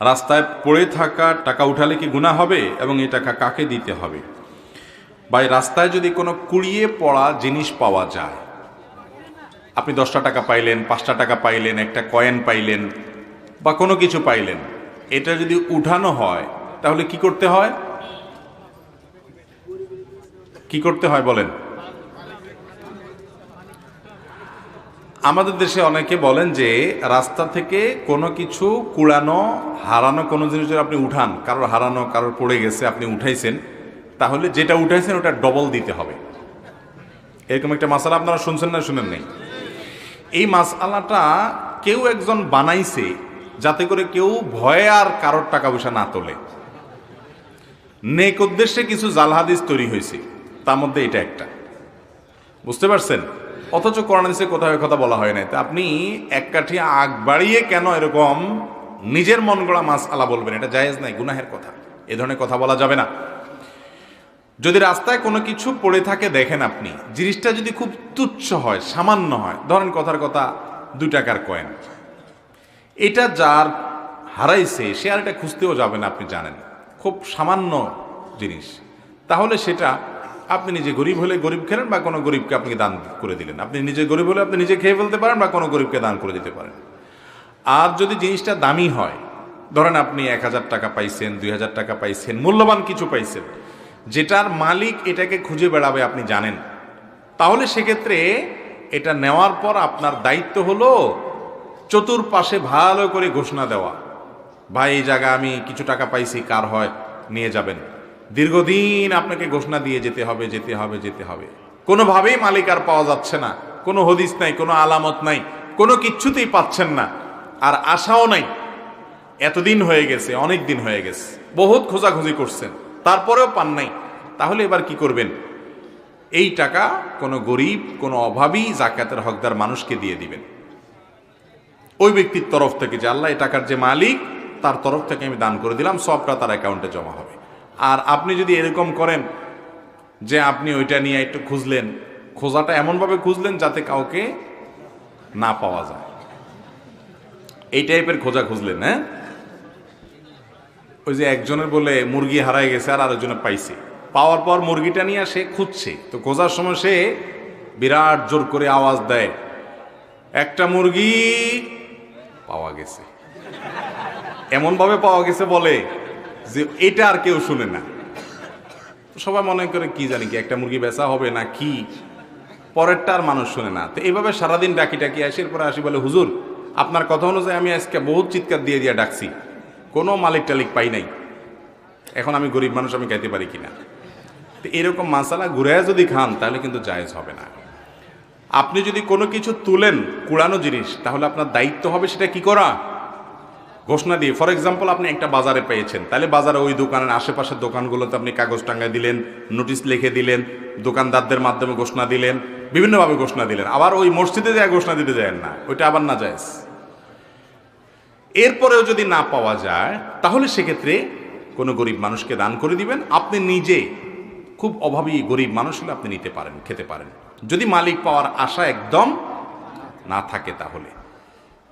রাস্তায় পড়ে থাকা টাকা উঠালে কি গুনাহ হবে এবং এই টাকা কাকে দিতে হবে? বা রাস্তায় যদি কোনো কুড়িয়ে পড়া জিনিস পাওয়া যায়, আপনি 10টা টাকা পাইলেন, 5টা টাকা পাইলেন, একটা কয়েন পাইলেন বা কোনো কিছু পাইলেন, এটা যদি উঠানো হয় তাহলে কি করতে হয়? কি করতে হয় বলেন? আমাদের দেশে অনেকে বলেন যে রাস্তা থেকে কোনো কিছু কুড়ানো, হারানো কোনো জিনিস যদি আপনি উঠান, কারোর হারানো, কারোর পড়ে গেছে, আপনি উঠাইছেন, তাহলে যেটা উঠাইছেন ওটা ডবল দিতে হবে। এরকম একটা মাসালা আপনারা শুনছেন না শুনেন নাই? এই মাসালাটা কেউ একজন বানাইছে যাতে করে কেউ ভয়ে আর কারোর টাকা পয়সা না তোলে। নেক উদ্দেশ্যে কিছু জাল হাদিস তৈরি হয়েছে, তার মধ্যে এটা একটা, বুঝতে পারছেন? অথচ কোরআন হাদিসে কোথাও কথা বলা হয় নাই। তা আপনি এক কাঠি আগ বাড়িয়ে কেন এরকম নিজের মন গড়া মাসআলা বলবেন? এটা জায়েজ নাই, গুনাহের কথা। এ ধরনের কথা বলা যাবে না। যদি রাস্তায় কোনো কিছু পড়ে থাকে দেখেন আপনি, জিনিসটা যদি খুব তুচ্ছ হয়, সামান্য হয়, ধরেন কথার কথা 2 টাকার কয়েন, এটা যার হারাইছে সে আর এটা খুঁজতেও যাবে না, আপনি জানেন খুব সামান্য জিনিস, তাহলে সেটা আপনি নিজে গরিব হলে গরিব খেলেন বা কোনো গরিবকে আপনি দান করে দিলেন। আপনি নিজে গরিব হলে আপনি নিজে খেয়ে ফেলতে পারেন বা কোনো গরিবকে দান করে দিতে পারেন। আর যদি জিনিসটা দামি হয়, ধরেন আপনি 1000 টাকা পাইছেন, 2000 টাকা পাইছেন, মূল্যবান কিছু পাইছেন, যেটার মালিক এটাকে খুঁজে বেড়াবে আপনি জানেন, তাহলে সেক্ষেত্রে এটা নেওয়ার পর আপনার দায়িত্ব হলো চতুর্পাশে ভালো করে ঘোষণা দেওয়া, ভাই এই জায়গা আমি কিছু টাকা পাইছি, কার হয় নিয়ে যাবেন। দীর্ঘদিন আপনাকে ঘোষণা দিয়ে যেতে হবে, যেতে হবে, যেতে হবে। কোনোভাবেই মালিক আর পাওয়া যাচ্ছে না, কোনো হদিস নাই, কোনো আলামত নাই, কোনো কিচ্ছুতেই পাচ্ছেন না, আর আশাও নাই। এতদিন হয়ে গেছে, অনেক দিন হয়ে গেছে, বহুত খোঁজাখুঁজি করছেন, তারপরেও পান নাই। তাহলে এবার কি করবেন? এই টাকা কোনো গরিব, কোনো অভাবী, জাকাতের হকদার মানুষকে দিয়ে দিবেন। ওই ব্যক্তির তরফ থেকে, যে আল্লাহ এই টাকার যে মালিক, তার তরফ থেকে আমি দান করে দিলাম, সবটা তার অ্যাকাউন্টে জমা হবে। আর আপনি যদি এরকম করেন যে আপনি ওইটা নিয়ে একটু খুঁজলেন, খোঁজাটা এমনভাবে খুঁজলেন যাতে কাউকে না পাওয়া যায়, এই টাইপের খোঁজা খুঁজলেন, হ্যাঁ? ওই যে একজনের বলে মুরগি হারাই গেছে আর আরেকজনে পাইছে, পাওয়ার পর মুরগিটা নিয়ে সে খুঁজছে, তো খোঁজার সময় সে বিরাট জোর করে আওয়াজ দেয়, একটা মুরগি পাওয়া গেছে। এমন ভাবে পাওয়া গেছে বলে যে এটা আর কেউ শুনে না। সবাই মনে করে কি জানি কি একটা মুরগি বেচা হবে না কি, পরেরটা আর মানুষ শুনে না। তো এইভাবে সারাদিন ডাকি ডাকি আসি, এরপরে আসি বলে, হুজুর আপনার কথা অনুযায়ী আমি আজকে বহুত চিৎকার দিয়ে দিয়ে ডাকছি, কোনো মালিক টালিক পাই নাই, এখন আমি গরিব মানুষ, আমি খাইতে পারি কিনা। তো এরকম মাসালা ঘুরে যদি খান তাহলে কিন্তু জায়েজ হবে না। আপনি যদি কোনো কিছু তুলেন, কুড়ানো জিনিস, তাহলে আপনার দায়িত্ব হবে সেটা কি করা, ঘোষণা দিয়ে। ফর এক্সাম্পল, আপনি একটা বাজারে পেয়েছেন, তাহলে বাজারে ওই দোকানের আশেপাশের দোকানগুলোতে আপনি কাগজ টাঙ্গায় দিলেন, নোটিশ লিখে দিলেন, দোকানদারদের মাধ্যমে ঘোষণা দিলেন, বিভিন্নভাবে ঘোষণা দিলেন। আবার ওই মসজিদে যায় ঘোষণা দিতে যায় না, ওইটা আবার না জায়েজ। এরপরেও যদি না পাওয়া যায় তাহলে সেক্ষেত্রে কোনো গরিব মানুষকে দান করে দিবেন। আপনি নিজে খুব অভাবী গরিব মানুষ হলে আপনি নিতে পারেন, খেতে পারেন, যদি মালিক পাওয়ার আশা একদম না থাকে। তাহলে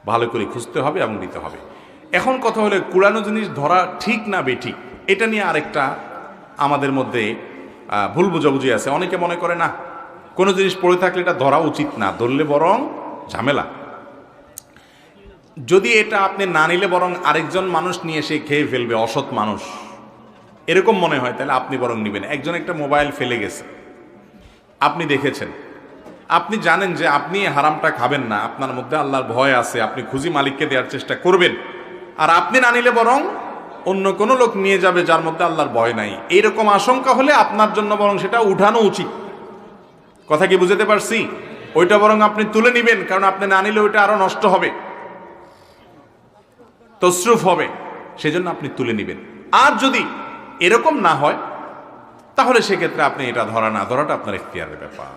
ভালো করে খুঁজতে হবে এবং দিতে হবে। এখন কথা হলে কুড়ানো জিনিস ধরা ঠিক না বেঠিক, এটা নিয়ে আরেকটা আমাদের মধ্যে ভুল বুঝাবুঝি আছে। অনেকে মনে করে না, কোনো জিনিস পড়ে থাকলে এটা ধরা উচিত না, ধরলে বরং ঝামেলা। যদি এটা আপনি না নিলে বরং আরেকজন মানুষ নিয়ে এসে খেয়ে ফেলবে, অসৎ মানুষ, এরকম মনে হয়, তাহলে আপনি বরং নিবেন। একজন একটা মোবাইল ফেলে গেছে, আপনি দেখেছেন, আপনি জানেন যে আপনি হারামটা খাবেন না, আপনার মধ্যে আল্লাহর ভয় আছে, আপনি খুঁজি মালিককে দেওয়ার চেষ্টা করবেন, আর আপনি না নিলে বরং অন্য কোনো লোক নিয়ে যাবে যার মধ্যে আল্লাহর ভয় নাই, এইরকম আশঙ্কা হলে আপনার জন্য বরং সেটা উঠানো উচিত। কথা কি বুঝতে পারছি? ওইটা বরং আপনি তুলে নিবেন, কারণ আপনি না নিলে ওইটা আরো নষ্ট হবে, তসরুফ হবে, সেজন্য আপনি তুলে নিবেন। আর যদি এরকম না হয় তাহলে সেক্ষেত্রে আপনি এটা ধরা না ধরাটা আপনার ইখতিয়ারের ব্যাপার।